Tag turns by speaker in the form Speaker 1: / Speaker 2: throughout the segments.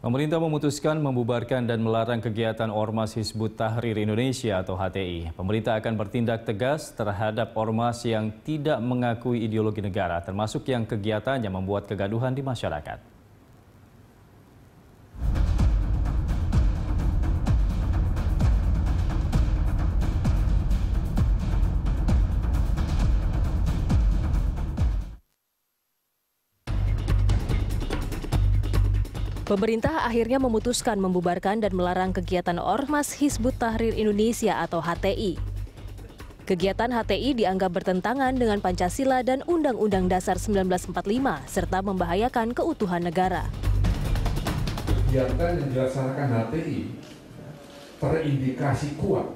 Speaker 1: Pemerintah memutuskan membubarkan dan melarang kegiatan Ormas Hizbut Tahrir Indonesia atau HTI. Pemerintah akan bertindak tegas terhadap ormas yang tidak mengakui ideologi negara, termasuk yang kegiatannya membuat kegaduhan di masyarakat.
Speaker 2: Pemerintah akhirnya memutuskan membubarkan dan melarang kegiatan Ormas Hizbut Tahrir Indonesia atau HTI. Kegiatan HTI dianggap bertentangan dengan Pancasila dan Undang-Undang Dasar 1945 serta membahayakan keutuhan negara.
Speaker 3: Kegiatan yang dilaksanakan HTI terindikasi kuat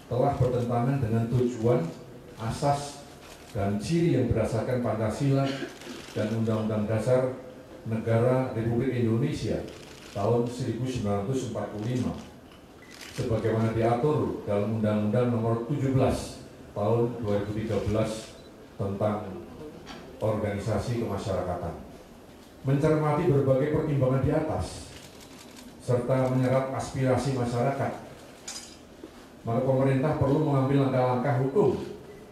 Speaker 3: telah bertentangan dengan tujuan, asas, dan ciri yang berdasarkan Pancasila dan Undang-Undang Dasar Negara Republik Indonesia tahun 1945 sebagaimana diatur dalam Undang-Undang Nomor 17 tahun 2013 tentang organisasi kemasyarakatan. Mencermati berbagai pertimbangan di atas serta menyerap aspirasi masyarakat, maka pemerintah perlu mengambil langkah-langkah hukum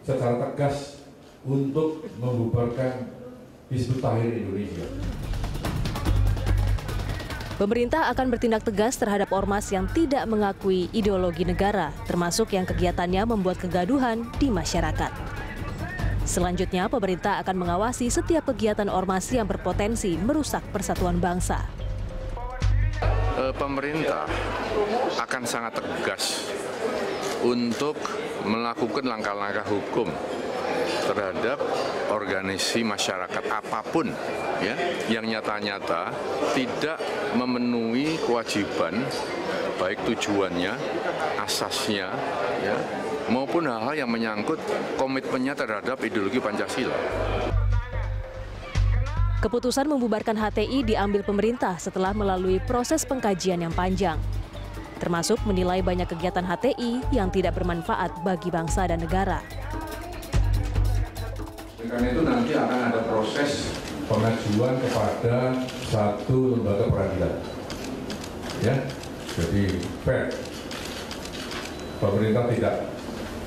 Speaker 3: secara tegas untuk membubarkan Hizbut Tahrir Indonesia.
Speaker 2: Pemerintah akan bertindak tegas terhadap ormas yang tidak mengakui ideologi negara, termasuk yang kegiatannya membuat kegaduhan di masyarakat. Selanjutnya, pemerintah akan mengawasi setiap kegiatan ormas yang berpotensi merusak persatuan bangsa.
Speaker 4: Pemerintah akan sangat tegas untuk melakukan langkah-langkah hukum terhadap organisasi masyarakat apapun ya yang nyata-nyata tidak memenuhi kewajiban baik tujuannya, asasnya ya maupun hal-hal yang menyangkut komitmennya terhadap ideologi Pancasila.
Speaker 2: Keputusan membubarkan HTI diambil pemerintah setelah melalui proses pengkajian yang panjang, termasuk menilai banyak kegiatan HTI yang tidak bermanfaat bagi bangsa dan negara.
Speaker 3: Karena itu nanti akan ada proses pengajuan kepada satu lembaga peradilan, ya. Jadi fair. Pemerintah tidak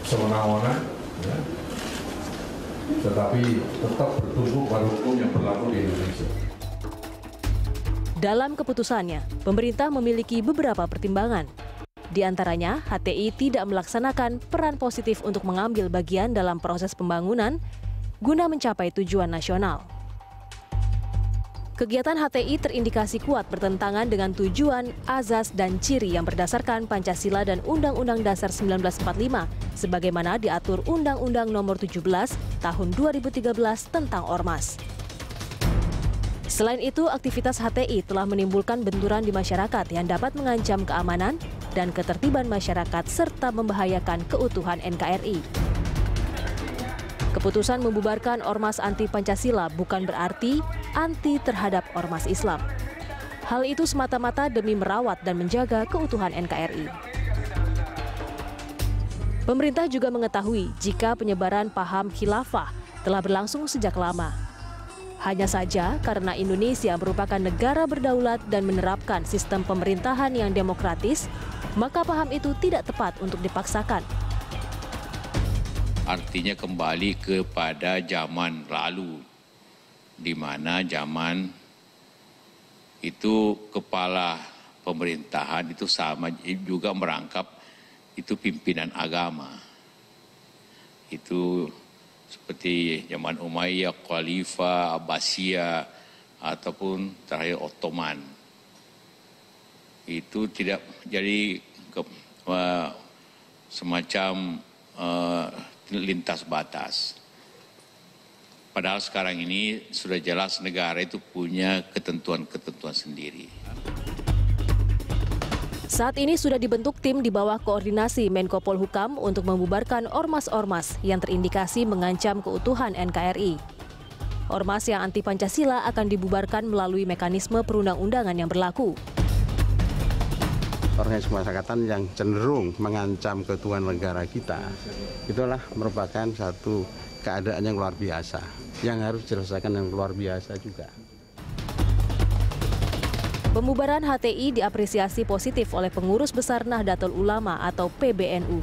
Speaker 3: sewenang-wenang, ya. Tetapi tetap bertumbuh pada hukum yang berlaku di Indonesia.
Speaker 2: Dalam keputusannya, pemerintah memiliki beberapa pertimbangan. Di antaranya, HTI tidak melaksanakan peran positif untuk mengambil bagian dalam proses pembangunan guna mencapai tujuan nasional. Kegiatan HTI terindikasi kuat bertentangan dengan tujuan, azas, dan ciri yang berdasarkan Pancasila dan Undang-Undang Dasar 1945, sebagaimana diatur Undang-Undang Nomor 17 Tahun 2013 tentang Ormas. Selain itu, aktivitas HTI telah menimbulkan benturan di masyarakat yang dapat mengancam keamanan dan ketertiban masyarakat serta membahayakan keutuhan NKRI. Keputusan membubarkan ormas anti-Pancasila bukan berarti anti terhadap ormas Islam. Hal itu semata-mata demi merawat dan menjaga keutuhan NKRI. Pemerintah juga mengetahui jika penyebaran paham khilafah telah berlangsung sejak lama. Hanya saja karena Indonesia merupakan negara berdaulat dan menerapkan sistem pemerintahan yang demokratis, maka paham itu tidak tepat untuk dipaksakan.
Speaker 5: Artinya kembali kepada zaman lalu, di mana zaman itu kepala pemerintahan itu sama juga merangkap itu pimpinan agama. Itu seperti zaman Umayyah, Khalifah, Abbasiyah, ataupun terakhir Ottoman. Itu tidak jadi semacam lintas batas. Padahal sekarang ini sudah jelas negara itu punya ketentuan-ketentuan sendiri.
Speaker 2: Saat ini sudah dibentuk tim di bawah koordinasi Menko Polhukam untuk membubarkan ormas-ormas yang terindikasi mengancam keutuhan NKRI. Ormas yang anti-Pancasila akan dibubarkan melalui mekanisme perundang-undangan yang berlaku.
Speaker 6: Organisasi kemasyarakatan yang cenderung mengancam keutuhan negara kita, itulah merupakan satu keadaan yang luar biasa, yang harus diselesaikan yang luar biasa juga.
Speaker 2: Pembubaran HTI diapresiasi positif oleh pengurus besar Nahdlatul Ulama atau PBNU.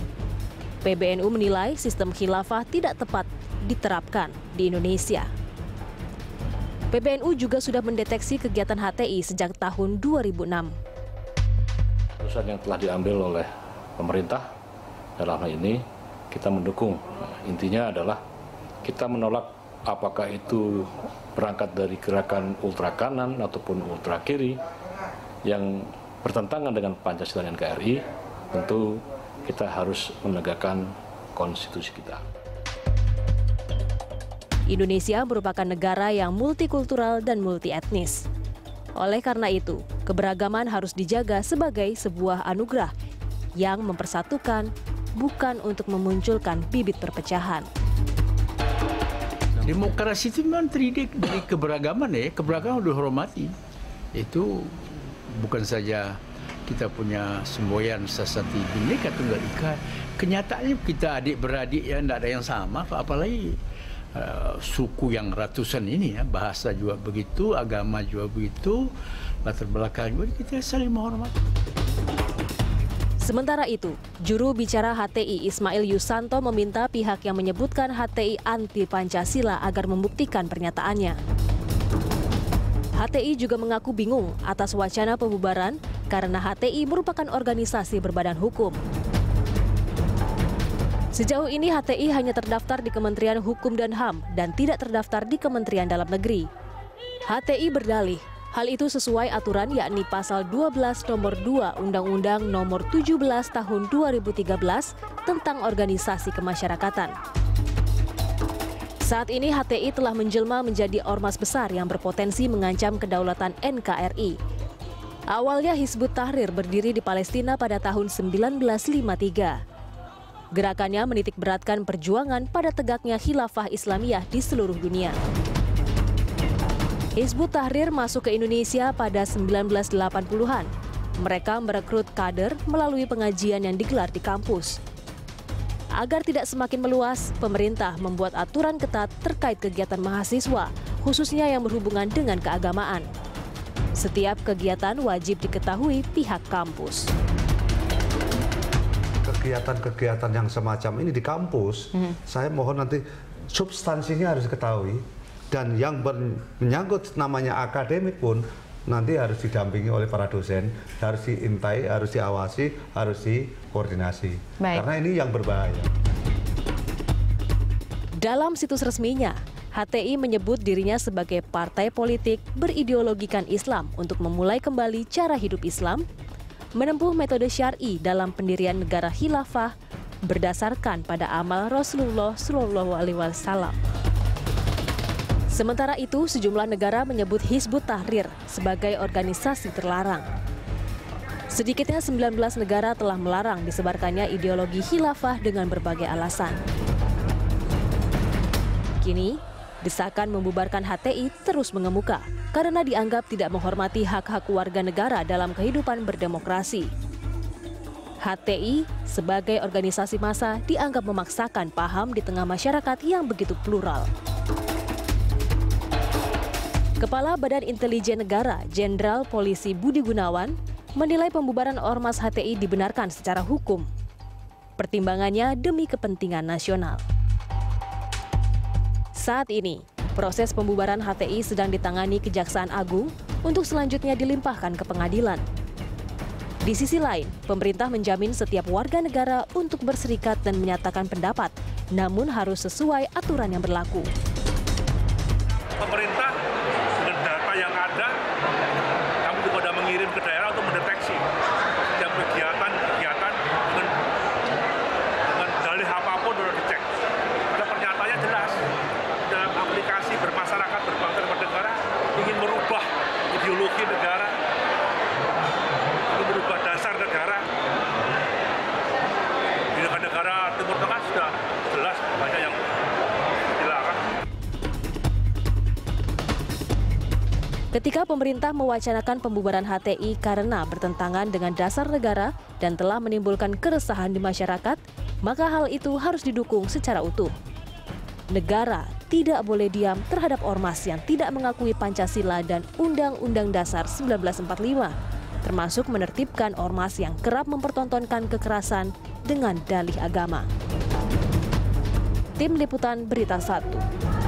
Speaker 2: PBNU menilai sistem khilafah tidak tepat diterapkan di Indonesia. PBNU juga sudah mendeteksi kegiatan HTI sejak tahun 2006.
Speaker 7: Keputusan yang telah diambil oleh pemerintah dalam hal ini kita mendukung. Intinya adalah kita menolak apakah itu berangkat dari gerakan ultra kanan ataupun ultra kiri yang bertentangan dengan Pancasila dan NKRI. Tentu kita harus menegakkan konstitusi kita.
Speaker 2: Indonesia merupakan negara yang multikultural dan multietnis. Oleh karena itu, keberagaman harus dijaga sebagai sebuah anugerah yang mempersatukan, bukan untuk memunculkan bibit perpecahan.
Speaker 8: Demokrasi itu memang terdiri dari keberagaman ya, keberagaman dihormati. Itu bukan saja kita punya semboyan sesati Bhinneka Tunggal Ika. Kenyataannya kita adik-beradik ya, tidak ada yang sama, apalagi suku yang ratusan ini ya, bahasa juga begitu, agama juga begitu, latar belakang juga kita saling menghormati.
Speaker 2: Sementara itu, juru bicara HTI Ismail Yusanto meminta pihak yang menyebutkan HTI anti Pancasila agar membuktikan pernyataannya. HTI juga mengaku bingung atas wacana pembubaran karena HTI merupakan organisasi berbadan hukum. Sejauh ini HTI hanya terdaftar di Kementerian Hukum dan HAM dan tidak terdaftar di Kementerian Dalam Negeri. HTI berdalih, hal itu sesuai aturan yakni pasal 12 nomor 2 Undang-Undang nomor 17 tahun 2013 tentang organisasi kemasyarakatan. Saat ini HTI telah menjelma menjadi ormas besar yang berpotensi mengancam kedaulatan NKRI. Awalnya Hizbut Tahrir berdiri di Palestina pada tahun 1953. Gerakannya menitik beratkan perjuangan pada tegaknya khilafah Islamiyah di seluruh dunia. Hizbut Tahrir masuk ke Indonesia pada 1980-an. Mereka merekrut kader melalui pengajian yang digelar di kampus. Agar tidak semakin meluas, pemerintah membuat aturan ketat terkait kegiatan mahasiswa, khususnya yang berhubungan dengan keagamaan. Setiap kegiatan wajib diketahui pihak kampus.
Speaker 9: Kegiatan-kegiatan yang semacam ini di kampus, saya mohon nanti substansinya harus diketahui, dan yang menyangkut namanya akademik pun nanti harus didampingi oleh para dosen, harus diintai, harus diawasi, harus dikoordinasi. Baik. Karena ini yang berbahaya.
Speaker 2: Dalam situs resminya, HTI menyebut dirinya sebagai partai politik berideologikan Islam untuk memulai kembali cara hidup Islam, menempuh metode syar'i dalam pendirian negara khilafah berdasarkan pada amal Rasulullah SAW. Sementara itu, sejumlah negara menyebut Hizbut Tahrir sebagai organisasi terlarang. Sedikitnya 19 negara telah melarang disebarkannya ideologi khilafah dengan berbagai alasan. Kini, desakan membubarkan HTI terus mengemuka karena dianggap tidak menghormati hak-hak warga negara dalam kehidupan berdemokrasi. HTI sebagai organisasi massa dianggap memaksakan paham di tengah masyarakat yang begitu plural. Kepala Badan Intelijen Negara, Jenderal Polisi Budi Gunawan, menilai pembubaran ormas HTI dibenarkan secara hukum. Pertimbangannya demi kepentingan nasional. Saat ini, proses pembubaran HTI sedang ditangani Kejaksaan Agung untuk selanjutnya dilimpahkan ke pengadilan. Di sisi lain, pemerintah menjamin setiap warga negara untuk berserikat dan menyatakan pendapat, namun harus sesuai aturan yang berlaku.
Speaker 10: Pemerintah dengan data yang ada, kami juga sudah mengirim ke daerah untuk mendeteksi setiap kegiatan dengan dalih apapun sudah dicek. Ada pernyataannya jelas. Dalam aplikasi bermasyarakat, berbangsa dan bernegara, ingin merubah ideologi negara, ingin merubah dasar negara. Di negara Timur Tengah sudah jelas banyak yang dilarang.
Speaker 2: Ketika pemerintah mewacanakan pembubaran HTI karena bertentangan dengan dasar negara dan telah menimbulkan keresahan di masyarakat, maka hal itu harus didukung secara utuh. Negara tidak boleh diam terhadap ormas yang tidak mengakui Pancasila dan Undang-Undang Dasar 1945, termasuk menertibkan ormas yang kerap mempertontonkan kekerasan dengan dalih agama. Tim Liputan Berita 1.